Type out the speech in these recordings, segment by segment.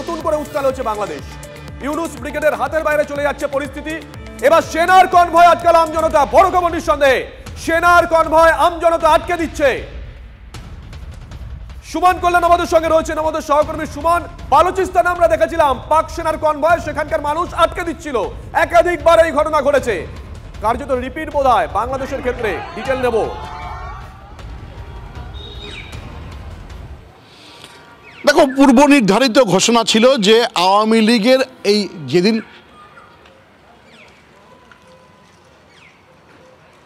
নতুন করে উত্তাল হচ্ছে বাংলাদেশ। ইউনুস ব্রিগেডের হাতের বাইরে চলে যাচ্ছে পরিস্থিতি। এবার সেনার কনভয় আটকাল আমজনতা। বড় খবর নিঃসন্দেহে, সেনার কনভয় আমজনতা আটকে দিচ্ছে। সুমন কল্যাণ আমাদের সঙ্গে রয়েছেন, আমাদের সহকর্মী সুমন। বালুচিস্তানে আমরা দেখেছিলাম পাক সেনার কনভয় সেখানকার মানুষ আটকে দিচ্ছিল, একাধিকবার এই ঘটনা ঘটেছে। কার্যত রিপিট বোধহয় বাংলাদেশের ক্ষেত্রে, ডিটেল নেব। দেখো, পূর্ব নির্ধারিত ঘোষণা ছিল যে আওয়ামী লীগের এই যেদিন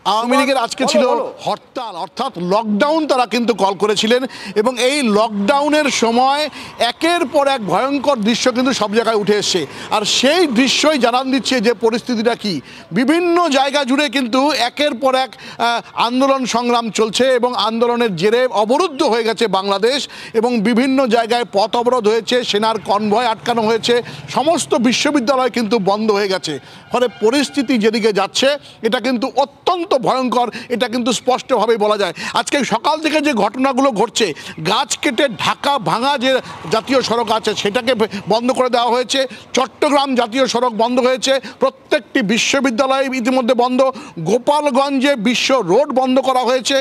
আওয়ামী লীগের আজকে ছিল হরতাল, অর্থাৎ লকডাউন, তারা কিন্তু কল করেছিলেন এবং এই লকডাউনের সময় একের পর এক ভয়ঙ্কর দৃশ্য কিন্তু সব জায়গায় উঠে এসছে। আর সেই দৃশ্যই জানান দিচ্ছে যে পরিস্থিতিটা কি। বিভিন্ন জায়গা জুড়ে কিন্তু একের পর এক আন্দোলন সংগ্রাম চলছে এবং আন্দোলনের জেরে অবরুদ্ধ হয়ে গেছে বাংলাদেশ এবং বিভিন্ন জায়গায় পথ অবরোধ হয়েছে, সেনার কনভয় আটকানো হয়েছে, সমস্ত বিশ্ববিদ্যালয় কিন্তু বন্ধ হয়ে গেছে। ফলে পরিস্থিতি যেদিকে যাচ্ছে এটা কিন্তু অত্যন্ত ভয়ঙ্কর, এটা কিন্তু স্পষ্টভাবেই বলা যায়। আজকে সকাল থেকে যে ঘটনাগুলো ঘটছে, গাছ কেটে ঢাকা ভাঙা যে জাতীয় সড়ক আছে সেটাকে বন্ধ করে দেওয়া হয়েছে, চট্টগ্রাম জাতীয় সড়ক বন্ধ হয়েছে, প্রত্যেকটি বিশ্ববিদ্যালয় ইতিমধ্যে বন্ধ, গোপালগঞ্জে বিশ্ব রোড বন্ধ করা হয়েছে।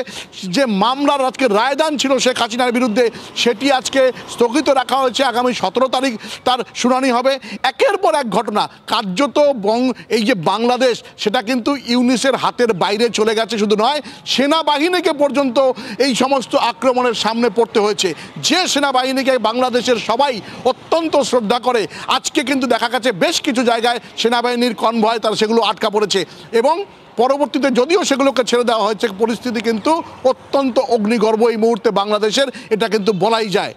যে মামলার আজকে রায়দান ছিল শেখ হাসিনার বিরুদ্ধে সেটি আজকে স্থগিত রাখা হয়েছে, আগামী 17 তারিখ তার শুনানি হবে। একের পর এক ঘটনা, কার্যত এই যে বাংলাদেশ সেটা কিন্তু ইউনিসের হাতের বাইরে চলে গেছে। শুধু নয়, সেনাবাহিনীকে পর্যন্ত এই সমস্ত আক্রমণের সামনে পড়তে হয়েছে। যে সেনাবাহিনীকে বাংলাদেশের সবাই অত্যন্ত শ্রদ্ধা করে, আজকে কিন্তু দেখা গেছে বেশ কিছু জায়গায় সেনাবাহিনীর কনভয় তারা সেগুলো আটকা পড়েছে এবং পরবর্তীতে যদিও সেগুলোকে ছেড়ে দেওয়া হয়েছে, পরিস্থিতি কিন্তু অত্যন্ত অগ্নিগর্ভ এই মুহূর্তে বাংলাদেশের, এটা কিন্তু বলাই যায়।